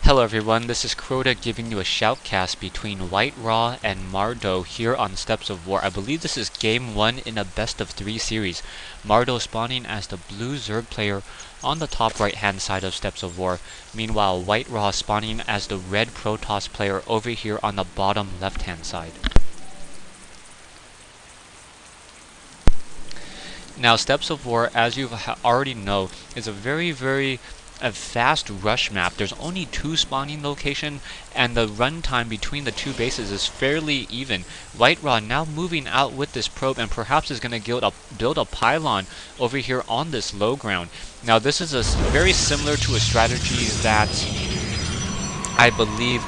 Hello everyone, this is Crota giving you a shoutcast between WhiteRa and Madrow here on Steps of War. I believe this is game 1 in a best of 3 series. Madrow spawning as the blue Zerg player on the top right hand side of Steps of War. Meanwhile, WhiteRa spawning as the red Protoss player over here on the bottom left hand side. Now, Steps of War, as you already know, is a very fast rush map. There's only 2 spawning locations, and the runtime between the 2 bases is fairly even. WhiteRa now moving out with this probe, and perhaps is going to build a pylon over here on this low ground. Now, this is very similar to a strategy that I believe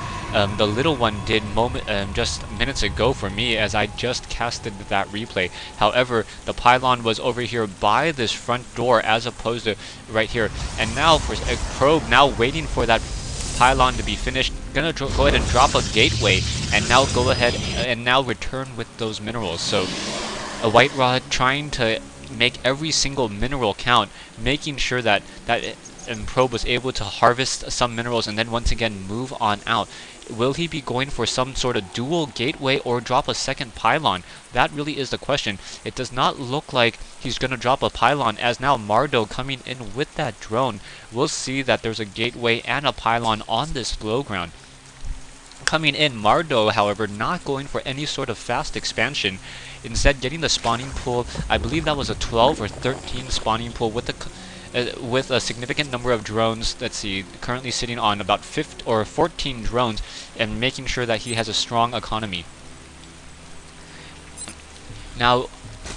the little one did just minutes ago for me, as I just casted that replay. However, the pylon was over here by this front door as opposed to right here. And now for a probe, now waiting for that pylon to be finished, gonna go ahead and drop a gateway, and now go ahead and now return with those minerals. So a WhiteRa trying to make every single mineral count, making sure that probe was able to harvest some minerals and then once again move on out. Will he be going for some sort of dual gateway or drop a second pylon? That really is the question. It does not look like he's going to drop a pylon, as now Madrow coming in with that drone. We'll see that there's a gateway and a pylon on this low ground. Coming in, Madrow, however, not going for any sort of fast expansion. Instead, getting the spawning pool. I believe that was a 12 or 13 spawning pool with a significant number of drones. Let's see, currently sitting on about 15 or 14 drones, and making sure that he has a strong economy. Now,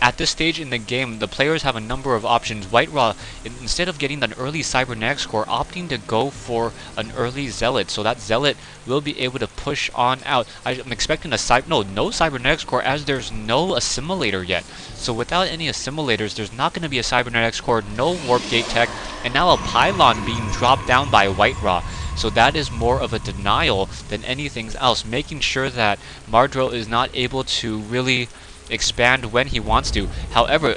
at this stage in the game, the players have a number of options. WhiteRa, instead of getting an early Cybernetics core, opting to go for an early Zealot, so that Zealot will be able to push on out. I'm expecting no Cybernetics core, as there's no assimilator yet. So without any assimilators, there's not going to be a Cybernetics core, no warp gate tech, and now a pylon being dropped down by WhiteRa. So that is more of a denial than anything else, making sure that Madrow is not able to really expand when he wants to. However,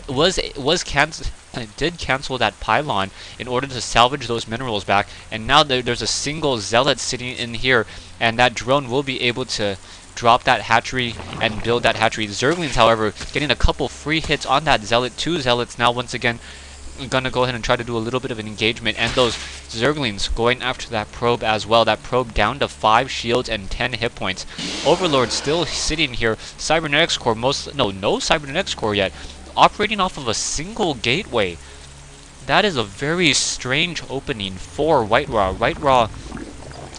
did cancel that pylon in order to salvage those minerals back, and now there's a single Zealot sitting in here, and that drone will be able to drop that hatchery and build that hatchery. Zerglings, however, getting a couple free hits on that Zealot. 2 Zealots now once again gonna go ahead and try to do a little bit of an engagement, and those Zerglings going after that probe as well. That probe down to 5 shields and 10 hit points. Overlord still sitting here. Cybernetics core, no Cybernetics core yet. Operating off of a single gateway. That is a very strange opening for WhiteRa.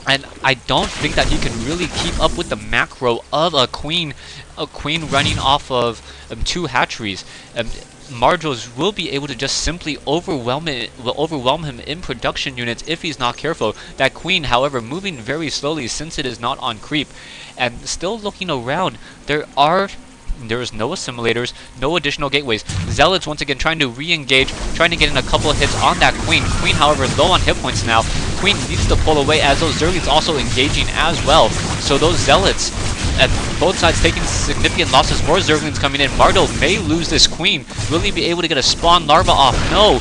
And I don't think that he can really keep up with the macro of a queen running off of 2 hatcheries. Madrow will be able to just simply overwhelm him in production units if he's not careful. That queen, however, moving very slowly since it is not on creep, and still looking around. There is no assimilators, no additional gateways. Zealots once again trying to re-engage, trying to get in a couple of hits on that queen. Queen, however, low on hit points now. Queen needs to pull away, as those Zerglings also engaging as well. So those Zealots at both sides taking significant losses. More Zerglings coming in. Madrow may lose this queen. Will he be able to get a spawn larva off? No,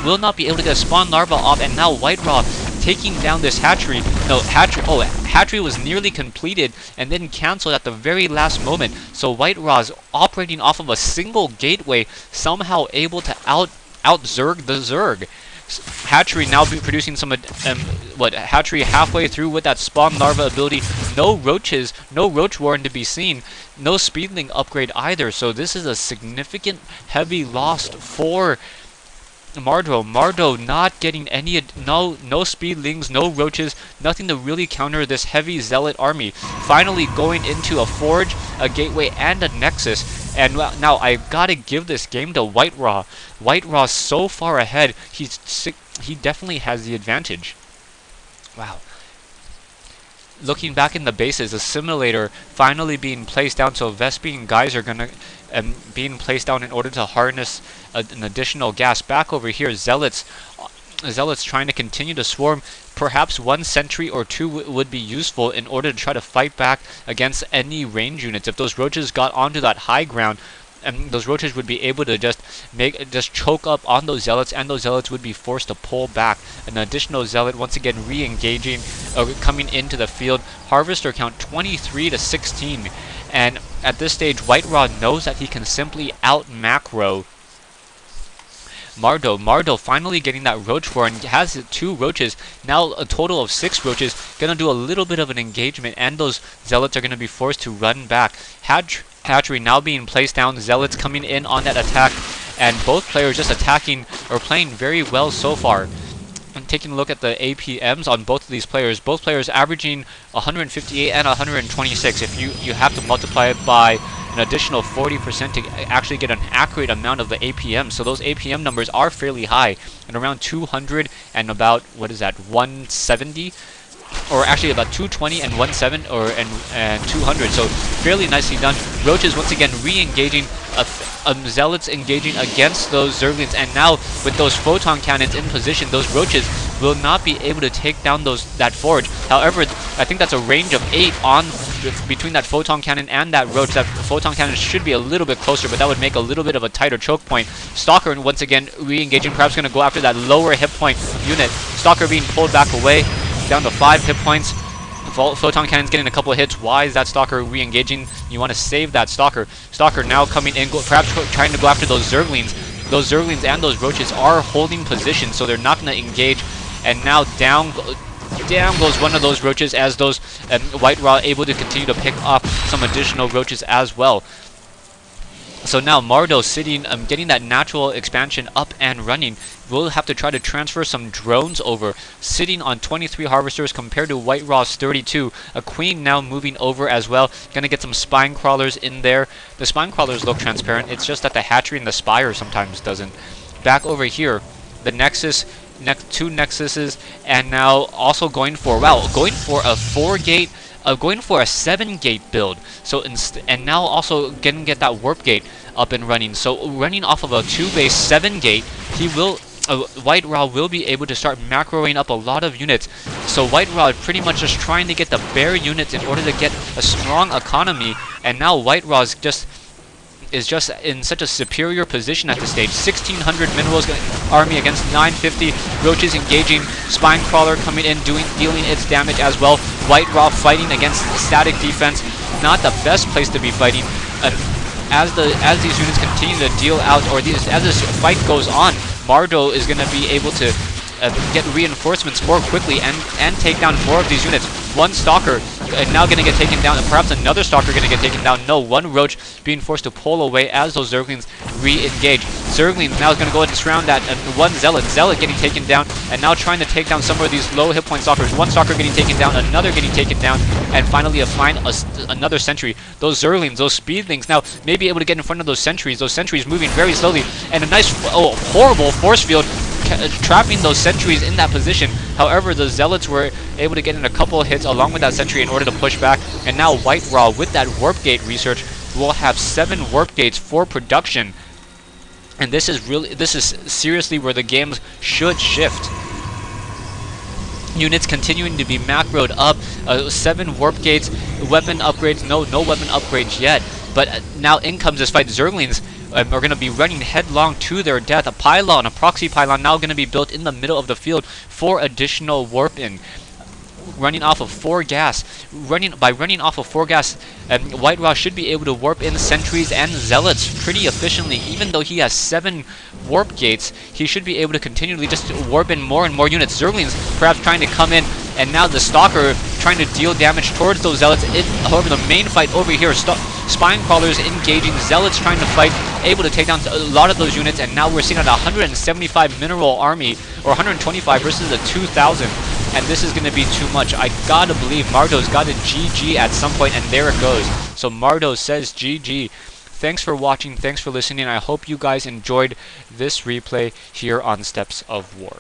will not be able to get a spawn larva off. And now WhiteRa taking down this hatchery. Hatchery was nearly completed and then cancelled at the very last moment. So WhiteRa is operating off of a single gateway, somehow able to out-Zerg the Zerg. Hatchery now be producing some hatchery halfway through with that spawn larva ability. No roaches, no roach warren to be seen, no speedling upgrade either. So this is a significant heavy loss for Madrow. Madrow not getting any no speedlings, no roaches, nothing to really counter this heavy Zealot army. Finally going into a forge, a gateway, and a nexus. And now I've got to give this game to WhiteRa. WhiteRa so far ahead. He definitely has the advantage. Wow. Looking back in the bases, a simulator finally being placed down, so Vespi and guys are gonna being placed down in order to harness an additional gas. Back over here, Zealots trying to continue to swarm. Perhaps 1 sentry or 2 would be useful in order to try to fight back against any range units. If those roaches got onto that high ground, and those roaches would be able to just choke up on those zealots, and those zealots would be forced to pull back. An additional zealot once again re-engaging, coming into the field. Harvester count 23 to 16, and at this stage WhiteRa knows that he can simply out macro Madrow. Madrow finally getting that roach war and has 2 roaches, now a total of 6 roaches. Gonna do a little bit of an engagement, and those zealots are gonna be forced to run back. Hatchery now being placed down, zealots coming in on that attack, and both players just attacking or playing very well so far. And taking a look at the APMs on both of these players, both players averaging 158 and 126. If you have to multiply it by an additional 40% to actually get an accurate amount of the APM. So those APM numbers are fairly high, and around 200 and about, what is that, 170? Or actually about 220 and 170 and 200, so fairly nicely done. Roaches once again re-engaging, zealots engaging against those Zerglings, and now with those photon cannons in position, those roaches will not be able to take down that forge. However, I think that's a range of 8 on between that photon cannon and that roach. That photon cannon should be a little bit closer, but that would make a little bit of a tighter choke point. Stalker once again re-engaging, perhaps going to go after that lower hit point unit. Stalker being pulled back away, down to 5 hit points. Photon cannon's getting a couple of hits. Why is that Stalker re-engaging? You want to save that Stalker. Stalker now coming in, perhaps trying to go after those Zerglings. Those Zerglings and those roaches are holding position, so they're not going to engage. And now down goes one of those roaches, as those WhiteRa able to continue to pick off some additional roaches as well. So now Madrow sitting, getting that natural expansion up and running. We'll have to try to transfer some drones over, sitting on 23 harvesters compared to WhiteRa's 32. A queen now moving over as well. Gonna get some spine crawlers in there. The spine crawlers look transparent. It's just that the hatchery and the spire sometimes doesn't. Back over here, the Nexus, 2 Nexuses, and now also going for a 4-gate. Going for a 7-gate build. So and now also get that warp gate up and running. So running off of a 2-base 7-gate, he will WhiteRa will be able to start macroing up a lot of units. So WhiteRa pretty much just trying to get the bare units in order to get a strong economy, and now WhiteRa is just in such a superior position at this stage. 1600 minerals army against 950 roaches engaging. Spine crawler coming in, dealing its damage as well. WhiteRa fighting against static defense, not the best place to be fighting. As these units continue to deal out, or as this fight goes on, Madrow is going to be able to get reinforcements more quickly and take down more of these units. One Stalker now going to get taken down, and perhaps another Stalker going to get taken down. No, one Roach being forced to pull away as those Zerglings re-engage. Zerglings now is going to go ahead and surround that, and one Zealot getting taken down, and now trying to take down some of these low hit point Stalkers. One Stalker getting taken down, another getting taken down, and finally another Sentry. Those Zerglings, those Speedlings now may be able to get in front of those Sentries. Those Sentries moving very slowly, and a nice, horrible force field trapping those Sentries in that position. However, the Zealots were able to get in a couple of hits along with that Sentry in order to push back, and now WhiteRa with that Warp Gate research will have 7 Warp Gates for production. And this is seriously where the games should shift. Units continuing to be macroed up, 7 Warp Gates, weapon upgrades, no weapon upgrades yet, but now in comes this fight. Zerglings are going to be running headlong to their death. A pylon, a proxy pylon now going to be built in the middle of the field for additional warp-in. Running off of 4 gas. By running off of 4 gas, WhiteRa should be able to warp in Sentries and Zealots pretty efficiently. Even though he has 7 warp gates, he should be able to continually just warp in more and more units. Zerglings perhaps trying to come in, and now the Stalker trying to deal damage towards those Zealots. However, the main fight over here, Spine Crawlers engaging, Zealots trying to fight, able to take down a lot of those units, and now we're seeing a 175 mineral army, or 125 versus a 2,000. And this is going to be too much. I gotta believe Madrow's got a GG at some point, and there it goes. So Madrow says GG. Thanks for watching, thanks for listening. I hope you guys enjoyed this replay here on Steps of War.